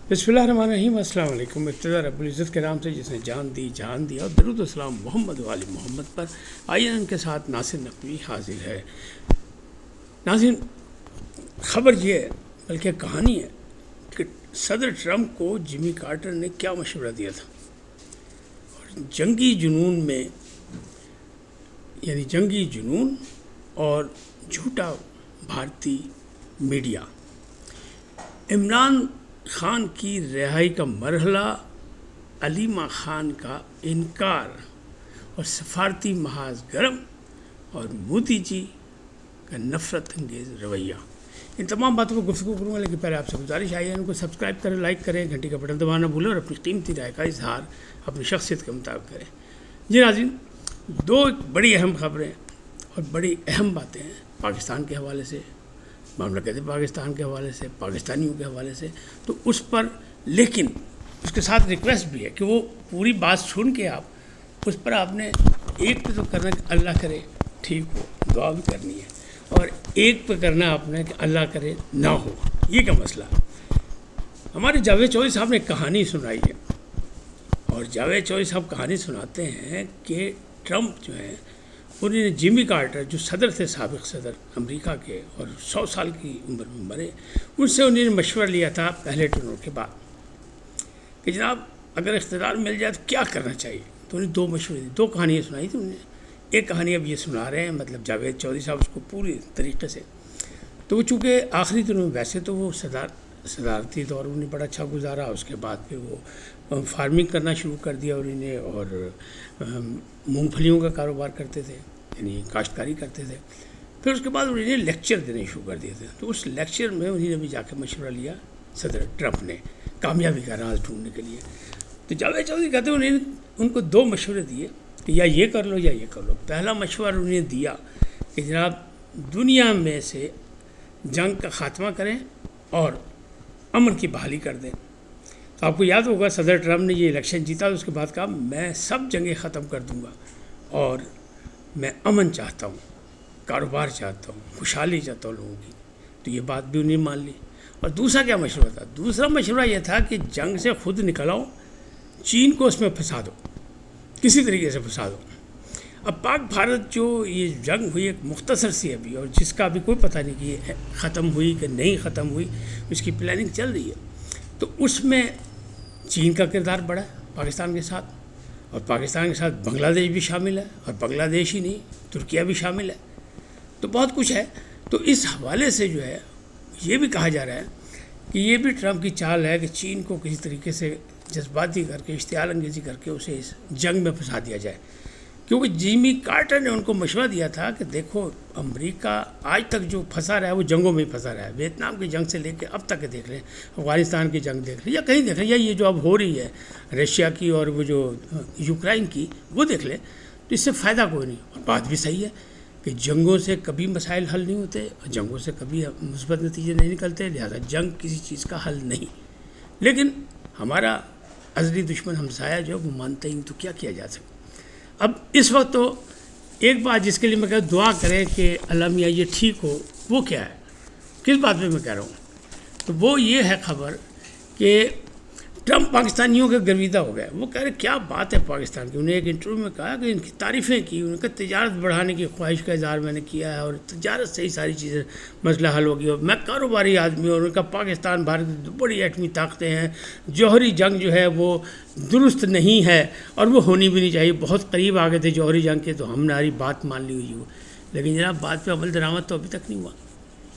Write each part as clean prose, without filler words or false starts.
بسم اللہ الرحمن الرحیم۔ السلام علیکم۔ ابتدا رب العزت کے نام سے جس نے جان دی جہان دیا، اور درود و السلام محمد و آل محمد پر۔ آئیے ان کے ساتھ ناصر نقوی حاضر ہے۔ ناظرین، خبر یہ ہے بلکہ کہانی ہے کہ صدر ٹرمپ کو جمی کارٹر نے کیا مشورہ دیا تھا، اور جنگی جنون میں یعنی جنگی جنون اور جھوٹا بھارتی میڈیا، عمران خان کی رہائی کا مرحلہ، علیمہ خان کا انکار، اور سفارتی محاذ گرم، اور مودی جی کا نفرت انگیز رویہ، ان تمام باتوں کو گفتگو کروں گا۔ لیکن پہلے آپ سے گزارش آئی ہے ان کو سبسکرائب کریں، لائک کریں، گھنٹی کا بٹن دبانا بھولیں، اور اپنی قیمتی رائے کا اظہار اپنی شخصیت کے مطابق کریں۔ جی ناظرین، دو بڑی اہم خبریں اور بڑی اہم باتیں ہیں پاکستان کے حوالے سے، مملکت پاکستان کے حوالے سے، پاکستانیوں کے حوالے سے، تو اس پر لیکن اس کے ساتھ ریکویسٹ بھی ہے کہ وہ پوری بات سن کے آپ اس پر آپ نے ایک پہ تو کرنا کہ اللہ کرے ٹھیک ہو، دعا بھی کرنی ہے، اور ایک پہ کرنا آپ نے کہ اللہ کرے نہ ہو۔ یہ کیا مسئلہ ہے؟ ہمارے جاوید چودھری صاحب نے ایک کہانی سنائی ہے، اور جاوید چودھری صاحب کہانی سناتے ہیں کہ ٹرمپ جو ہیں انہوں نے جمی کارٹر جو صدر تھے، سابق صدر امریکہ کے، اور 100 سال کی عمر میں مرے، ان سے انہوں نے مشورہ لیا تھا پہلے ٹرم کے بعد کہ جناب اگر اقتدار مل جائے تو کیا کرنا چاہیے۔ تو انہوں نے دو مشورے دی، دو کہانیاں سنائی تھیں انہوں نے۔ ایک کہانی اب یہ سنا رہے ہیں، مطلب جاوید چودھری صاحب اس کو پوری طریقے سے، تو وہ چونکہ آخری دنوں میں ویسے تو وہ صدارتی دور انہوں نے بڑا اچھا گزارا، اس کے بعد پھر وہ فارمنگ کرنا شروع کر دیا انہوں نے، اور مونگ پھلیوں کا کاروبار کرتے تھے، یعنی کاشتکاری کرتے تھے۔ پھر اس کے بعد انہوں نے لیکچر دینے شروع کر دیے تھے، تو اس لیکچر میں انہوں نے بھی جا کے مشورہ لیا صدر ٹرمپ نے کامیابی کا راز ڈھونڈنے کے لیے۔ تو جاوید چودھری کہتے ہیں انہوں نے ان کو دو مشورے دیے کہ یا یہ کر لو یا یہ کر لو۔ پہلا مشورہ انہوں نے دیا کہ جناب دنیا میں سے جنگ کا خاتمہ کریں اور امن کی بحالی کر دیں۔ تو آپ کو یاد ہوگا صدر ٹرمپ نے یہ الیکشن جیتا، تو اس کے بعد کہا میں سب جنگیں ختم کر دوں گا، اور میں امن چاہتا ہوں، کاروبار چاہتا ہوں، خوشحالی چاہتا ہوں لوگوں کی۔ تو یہ بات بھی انہیں مان لی۔ اور دوسرا کیا مشورہ تھا؟ دوسرا مشورہ یہ تھا کہ جنگ سے خود نکل آؤ، چین کو اس میں پھنسا دو، کسی طریقے سے پھنسا دو۔ اب پاک بھارت جو یہ جنگ ہوئی ایک مختصر سی ابھی، اور جس کا ابھی کوئی پتہ نہیں کہ یہ ختم ہوئی کہ نہیں ختم ہوئی، اس کی پلاننگ چل رہی ہے، تو اس میں چین کا کردار بڑا ہے پاکستان کے ساتھ، اور پاکستان کے ساتھ بنگلہ دیش بھی شامل ہے، اور بنگلہ دیش ہی نہیں ترکیہ بھی شامل ہے، تو بہت کچھ ہے۔ تو اس حوالے سے جو ہے یہ بھی کہا جا رہا ہے کہ یہ بھی ٹرمپ کی چال ہے کہ چین کو کسی طریقے سے جذباتی کر کے، اشتعال انگیزی کر کے اسے اس جنگ میں پھنسا دیا جائے، کیونکہ جمی کارٹر نے ان کو مشورہ دیا تھا کہ دیکھو امریکہ آج تک جو پھنسا رہا ہے وہ جنگوں میں ہی پھنسا رہا ہے، ویتنام کی جنگ سے لے کے اب تک دیکھ لیں، افغانستان کی جنگ دیکھ لیں، یا کہیں دیکھ لیں، یا یہ جو اب ہو رہی ہے رشیا کی اور وہ جو یوکرائن کی، وہ دیکھ لیں، تو اس سے فائدہ کوئی نہیں۔ اور بات بھی صحیح ہے کہ جنگوں سے کبھی مسائل حل نہیں ہوتے، اور جنگوں سے کبھی مثبت نتیجے نہیں نکلتے، لہذا جنگ کسی چیز کا حل نہیں۔ لیکن ہمارا ازلی دشمن ہمسایہ جو ہے وہ مانتے ہی، تو کیا کیا جا سکتا۔ اب اس وقت تو ایک بات جس کے لیے میں کہہ دعا کریں کہ اللہ میاں یہ ٹھیک ہو، وہ کیا ہے، کس بات پہ میں کہہ رہا ہوں، تو وہ یہ ہے خبر کہ ٹرمپ پاکستانیوں کے گرویدہ ہو گئے۔ وہ کہہ رہے کیا بات ہے پاکستان کی۔ انہیں ایک انٹرویو میں کہا کہ ان کی تعریفیں کی، ان کا تجارت بڑھانے کی خواہش کا اظہار میں نے کیا ہے، اور تجارت سے ہی ساری چیزیں مسئلہ حل ہو گئی، اور میں کاروباری آدمی ہوں، اور ان کا پاکستان بھارت کی بڑی ایٹمی طاقتیں ہیں، جوہری جنگ جو ہے وہ درست نہیں ہے، اور وہ ہونی بھی نہیں چاہیے، بہت قریب آ گئے تھے جوہری جنگ کے، تو ہم نے ہماری بات مان لی ہوئی ہو، لیکن جناب بات پہ عمل درآمد تو ابھی تک نہیں ہوا۔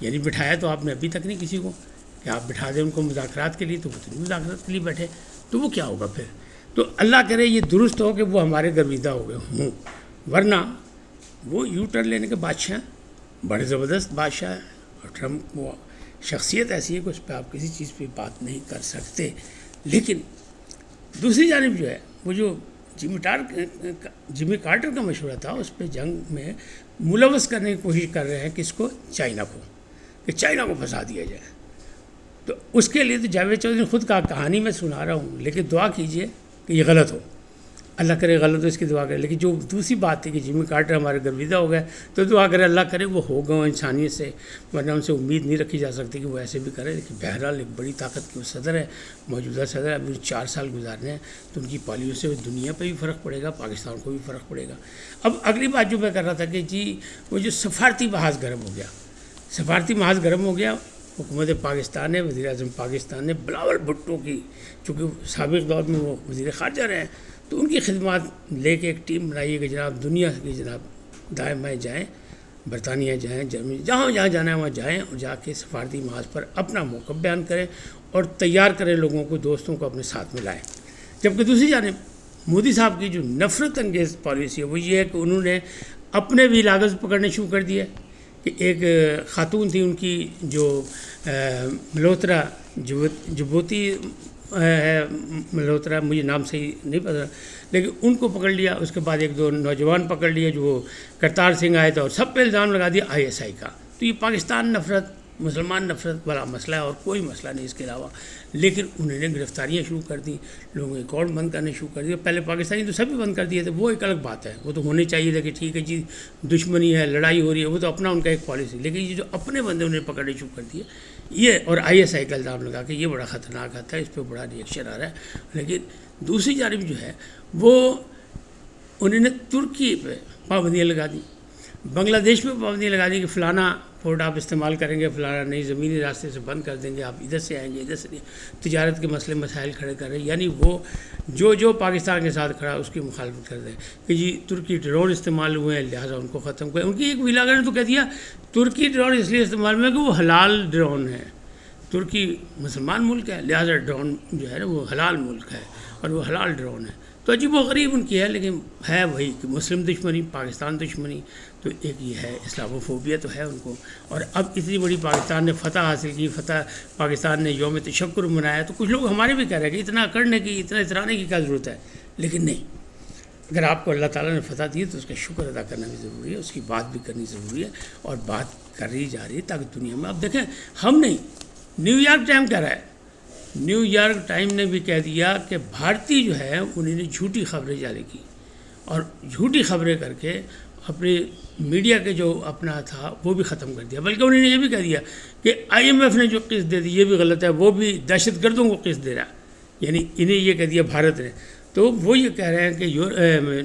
یعنی بٹھایا تو آپ نے ابھی تک نہیں کسی کو کہ آپ بٹھا دیں ان کو مذاکرات کے لیے، تو وہ تو نہیں مذاکرات کے لیے بیٹھے، تو وہ کیا ہوگا پھر۔ تو اللہ کرے یہ درست ہو کہ وہ ہمارے گرویدہ ہو گئے ہوں، ورنہ وہ یو ٹرن لینے کے بادشاہ ہیں، بڑے زبردست بادشاہ ہیں، اور ٹرمپ وہ شخصیت ایسی ہے کہ اس پہ آپ کسی چیز پہ بات نہیں کر سکتے۔ لیکن دوسری جانب جو ہے وہ جو جمی کارٹر کا مشورہ تھا، اس پہ جنگ میں ملوث کرنے کی کوشش کر رہے ہیں کس کو، چائنا کو، کہ چائنا کو پھنسا دیا جائے۔ تو اس کے لیے تو جاوید چودھری نے خود کہا، کہانی میں سنا رہا ہوں، لیکن دعا کیجئے کہ یہ غلط ہو، اللہ کرے غلط ہو اس کی دعا کرے. لیکن جو دوسری بات تھی کہ جمی کارٹر ہمارے گرویدہ ہو گئے تو دعا کرے اللہ کرے وہ ہو گئے انسانیت سے, ورنہ ان سے امید نہیں رکھی جا سکتی کہ وہ ایسے بھی کرے. لیکن بہرحال ایک بڑی طاقت کی وہ صدر ہے, موجودہ صدر. ابھی 4 سال گزارنے ہیں تو ان کی پالیوں سے دنیا پہ بھی فرق پڑے گا, پاکستان کو بھی فرق پڑے گا. اب اگلی بات جو میں کر رہا تھا کہ جی وہ جو سفارتی محاذ گرم ہو گیا, سفارتی محاذ گرم ہو گیا. حکومت پاکستان نے, وزیر اعظم پاکستان نے بلاول بھٹو کی, چونکہ سابق دور میں وہ وزیر خارجہ رہے ہیں, تو ان کی خدمات لے کے ایک ٹیم بنائی ہے کہ جناب دنیا کی جناب دائیں بائیں جائیں, برطانیہ جائیں, جرمنی, جہاں جہاں جانا ہے وہاں جائیں اور جا کے سفارتی محاذ پر اپنا موقف بیان کریں اور تیار کریں لوگوں کو, دوستوں کو اپنے ساتھ میں لائیں. جبکہ دوسری جانب مودی صاحب کی جو نفرت انگیز پالیسی ہے وہ یہ ہے کہ انہوں نے اپنے بھی لاغز پکڑنے شروع کر دیا کہ ایک خاتون تھی ان کی جو ملہوترا جبوتی ہے, ملہوترا مجھے نام صحیح نہیں پتا, لیکن ان کو پکڑ لیا. اس کے بعد 1-2 نوجوان پکڑ لیے جو کرتار سنگھ آئے تھے اور سب پہ الزام لگا دیا ISI کا. تو یہ پاکستان نفرت, مسلمان نفرت والا مسئلہ ہے اور کوئی مسئلہ نہیں اس کے علاوہ. لیکن انہوں نے گرفتاریاں شروع کر دیں, لوگوں کے اکاؤنٹ بند کرنے شروع کر دیے. پہلے پاکستانی تو سبھی بند کر دیے تھے, وہ ایک الگ بات ہے, وہ تو ہونے چاہیے تھا کہ ٹھیک ہے جی دشمنی ہے, لڑائی ہو رہی ہے, وہ تو اپنا ان کا ایک پالیسی. لیکن یہ جو اپنے بندے انہیں پکڑنے شروع کر دیے یہ, اور ISI کا الزام لگا کہ یہ بڑا خطرناک ہے, اس پہ بڑا ریئیکشن آ رہا ہے. لیکن دوسری جانب جو ہے وہ انہوں نے ترکی پہ پابندیاں لگا دی, بنگلہ دیش میں پابندیاں لگا دی کہ فلانا پورٹ آپ استعمال کریں گے, فلانا نہیں زمینی راستے سے بند کر دیں گے, آپ ادھر سے آئیں گے, ادھر سے نہیں. تجارت کے مسئلے مسائل کھڑے کر رہے ہیں, یعنی وہ جو پاکستان کے ساتھ کھڑا اس کی مخالفت کر رہے ہیں کہ جی ترکی ڈرون استعمال ہوئے ہیں لہٰذا ان کو ختم کریں. ان کی ایک ویلاگر نے تو کہہ دیا ترکی ڈرون اس لیے استعمال میں کہ وہ حلال ڈرون ہے, ترکی مسلمان ملک ہے لہٰذا ڈرون جو ہے نا وہ حلال ملک ہے اور وہ حلال ڈرون ہے. تو عجیب و غریب ان کی ہے, لیکن ہے وہی کہ مسلم دشمنی, پاکستان دشمنی. تو ایک یہ ہے اسلاموفوبیا تو ہے ان کو. اور اب اتنی بڑی پاکستان نے فتح حاصل کی, پاکستان نے یوم تشکر منایا, تو کچھ لوگ ہمارے بھی کہہ رہے ہیں کہ اتنا کرنے کی, اتنا اترانے کی کیا ضرورت ہے. لیکن نہیں, اگر آپ کو اللہ تعالیٰ نے فتح دی تو اس کا شکر ادا کرنا بھی ضروری ہے, اس کی بات بھی کرنی ضروری ہے, اور بات کری جا رہی ہے تاکہ دنیا میں. اب دیکھیں ہم نہیں, نیو یارک ٹائم کہہ رہا ہے, نیو یارک ٹائم نے بھی کہہ دیا کہ بھارتی جو ہے انہوں نے جھوٹی خبریں جاری کی, اور جھوٹی خبریں کر کے اپنے میڈیا کے جو اپنا تھا وہ بھی ختم کر دیا. بلکہ انہوں نے یہ بھی کہہ دیا کہ IMF نے جو قسط دے دی یہ بھی غلط ہے, وہ بھی دہشت گردوں کو قسط دے رہا, یعنی انہیں یہ کہہ دیا بھارت نے. تو وہ یہ کہہ رہے ہیں کہ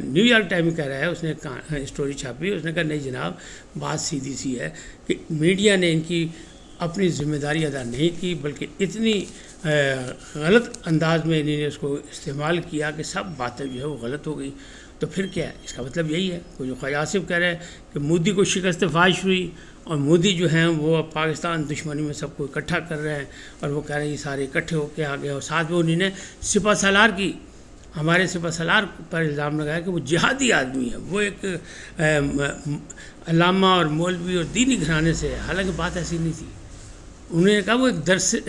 نیو یارک ٹائم کہہ رہا ہے, اس نے اسٹوری چھاپی, اس نے کہا نہیں جناب بات سیدھی سی ہے کہ میڈیا نے ان کی اپنی ذمہ داری ادا نہیں کی, بلکہ اتنی غلط انداز میں انہوں نے اس کو استعمال کیا کہ سب باتیں جو ہے وہ غلط ہو گئی. تو پھر کیا ہے, اس کا مطلب یہی ہے جو خواجہ آصف کہہ رہے ہیں کہ مودی کو شکست فاش ہوئی, اور مودی جو ہیں وہ پاکستان دشمنی میں سب کو اکٹھا کر رہے ہیں, اور وہ کہہ رہے ہیں یہ سارے اکٹھے ہو کے آ گئے. اور ساتھ میں انہوں نے سپہ سالار کی, ہمارے سپہ سالار پر الزام لگایا کہ وہ جہادی آدمی ہے, وہ ایک علامہ اور مولوی اور دینی گھرانے سے ہے. حالانکہ بات ایسی نہیں تھی. انہوں نے کہا وہ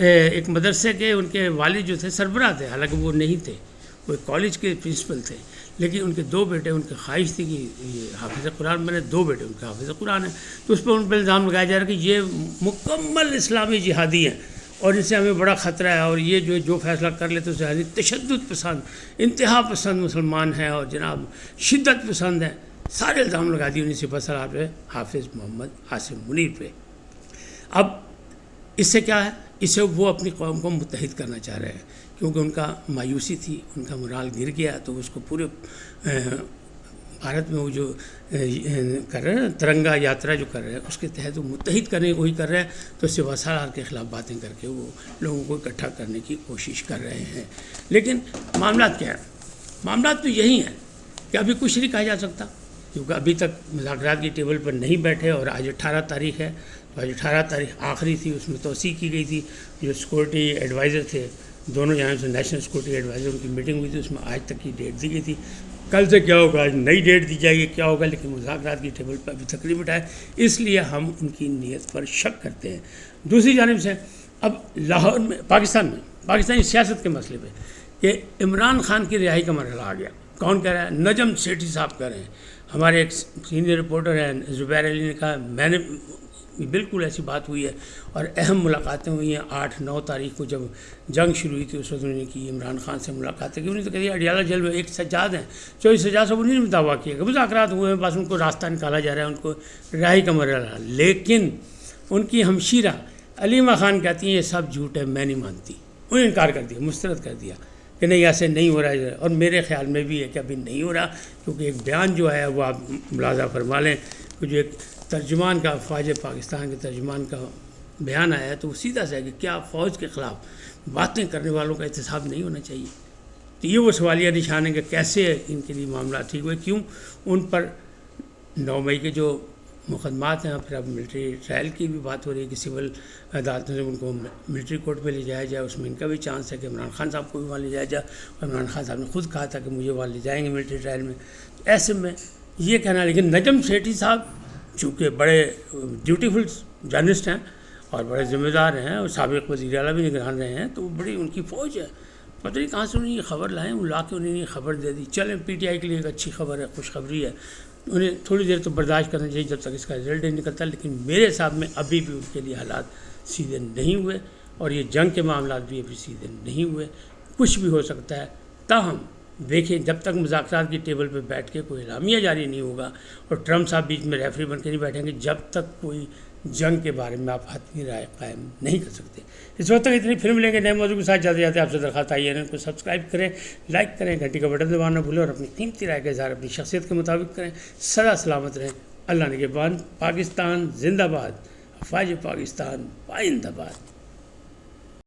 ایک مدرسے کے ان کے والد جو تھے سربراہ تھے, حالانکہ وہ نہیں تھے, وہ ایک کالج کے پرنسپل تھے. لیکن ان کے 2 بیٹے, ان کی خواہش تھی کہ یہ حافظ قرآن بنے, 2 بیٹے ان کے حافظ قرآن ہیں, تو اس پہ ان پہ الزام لگایا جا رہا ہے کہ یہ مکمل اسلامی جہادی ہیں اور ان سے ہمیں بڑا خطرہ ہے, اور یہ جو فیصلہ کر لیتے اس سے تشدد پسند, انتہا پسند مسلمان ہیں, اور جناب شدت پسند ہیں. سارے الزام لگا دیے انہیں سپہ سالار پہ, حافظ محمد عاصم منیر پہ. اب اس سے کیا ہے, اس سے وہ اپنی قوم کو متحد کرنا چاہ رہے ہیں, کیونکہ ان کا مایوسی تھی, ان کا مرال گر گیا, تو اس کو پورے بھارت میں وہ جو کر رہے ہیں ترنگا یاترا جو کر رہے ہیں اس کے تحت وہ متحد کرنے کی وہی کر رہے ہیں. تو سپہ سالار کے خلاف باتیں کر کے وہ لوگوں کو اکٹھا کرنے کی کوشش کر رہے ہیں. لیکن معاملات کیا ہیں, معاملات تو یہی ہیں کہ ابھی کچھ نہیں کہا جا سکتا, کیونکہ ابھی تک مذاکرات کی ٹیبل پر نہیں بیٹھے, اور آج 18 تاریخ ہے, تو آج 18 تاریخ آخری تھی, اس میں توسیع کی گئی تھی. جو سیکورٹی ایڈوائزر تھے دونوں جانب سے, نیشنل سیکورٹی ایڈوائزر, ان کی میٹنگ ہوئی تھی, اس میں آج تک کی ڈیٹ دی گئی تھی. کل سے کیا ہوگا, آج نئی ڈیٹ دی جائے گی, کیا ہوگا, لیکن مذاکرات کی ٹیبل پر ابھی تک نہیں بٹھائے, اس لیے ہم ان کی نیت پر شک کرتے ہیں. دوسری جانب سے اب لاہور میں, پاکستان میں, پاکستانی سیاست کے مسئلے پہ کہ عمران خان کی رہائی کا مرحلہ آ گیا. کون کہہ رہا ہے؟ نجم سیٹھی صاحب کہہ رہے ہیں. ہمارے ایک سینئر رپورٹر ہیں زبیر علی نے کہا, میں نے بالکل ایسی بات ہوئی ہے، اور اہم ملاقاتیں ہوئی ہیں 8-9 تاریخ کو جب جنگ شروع ہوئی تھی، اس وقت انہوں نے کی عمران خان سے ملاقاتیں کی. انہوں نے تو کہا اڈیالہ جیل میں ایک سجاد ہیں، 24 سجاد صاحب انہوں نے دعویٰ کیا کہ مذاکرات ہوئے ہیں، بس ان کو راستہ نکالا جا رہا ہے، ان کو رہائی کا مرحلہ. لیکن ان کی ہمشیرہ علیمہ خان کہتی ہیں یہ سب جھوٹ ہے، میں نہیں مانتی. انہوں نے انکار کر دیا، مسترد کر دیا کہ نہیں ایسے نہیں ہو رہا ہے. اور میرے خیال میں بھی ہے کہ ابھی نہیں ہو رہا، کیونکہ ایک بیان جو ہے وہ آپ ملاحظہ فرما لیں کہ جو ایک ترجمان کا، فوج پاکستان کے ترجمان کا بیان آیا ہے تو وہ سیدھا سا ہے کہ کیا فوج کے خلاف باتیں کرنے والوں کا احتساب نہیں ہونا چاہیے. تو یہ وہ سوالیہ نشان ہے کہ کیسے ان کے لیے معاملات ٹھیک ہوئے، کیوں ان پر 9 مئی کے جو مقدمات ہیں. پھر اب ملٹری ٹرائل کی بھی بات ہو رہی ہے کہ سول عدالتوں سے ان کو ملٹری کورٹ میں لے جایا جائے. اس میں ان کا بھی چانس ہے کہ عمران خان صاحب کو بھی وہاں لے جایا جائے، اور عمران خان صاحب نے خود کہا تھا کہ مجھے وہاں لے جائیں گے ملٹری ٹرائل میں. ایسے میں یہ کہنا، لیکن نجم سیٹھی صاحب چونکہ بڑے ڈیوٹیفل جرنلسٹ ہیں اور بڑے ذمہ دار ہیں، اور سابق وزیر اعلیٰ بھی نگران رہے ہیں، تو وہ بڑی ان کی فوج ہے. پتہ نہیں کہاں سے انہیں یہ خبر لائیں، وہ لا کے انہیں یہ خبر دے دی. چلیں پی ٹی آئی کے لیے ایک اچھی خبر ہے، خوشخبری ہے. انہیں تھوڑی دیر تو برداشت کرنا چاہیے جب تک اس کا رزلٹ نہیں نکلتا. لیکن میرے حساب میں ابھی بھی ان کے لیے حالات سیدھے نہیں ہوئے، اور یہ جنگ کے معاملات بھی ابھی سیدھے نہیں ہوئے. کچھ بھی ہو سکتا ہے. تاہم دیکھیں جب تک مذاکرات کی ٹیبل پہ بیٹھ کے کوئی اعلامیہ جاری نہیں ہوگا اور ٹرمپ صاحب بیچ میں ریفری بن کے نہیں بیٹھیں گے، جب تک کوئی جنگ کے بارے میں آپ حتمی رائے قائم نہیں کر سکتے. اس وقت تک اتنی پھر ملیں گے نئے موضوع کے ساتھ. جاتے جاتے آپ سے درخواست آئی ہے ان کو سبسکرائب کریں، لائک کریں، گھنٹی کا بٹن دبانا نہ بھولیں، اور اپنی قیمتی رائے کا اظہار اپنی شخصیت کے مطابق کریں. سدا سلامت رہیں. اللہ نگہبان. پاکستان زندہ باد. افواج پاکستان پائندہ باد.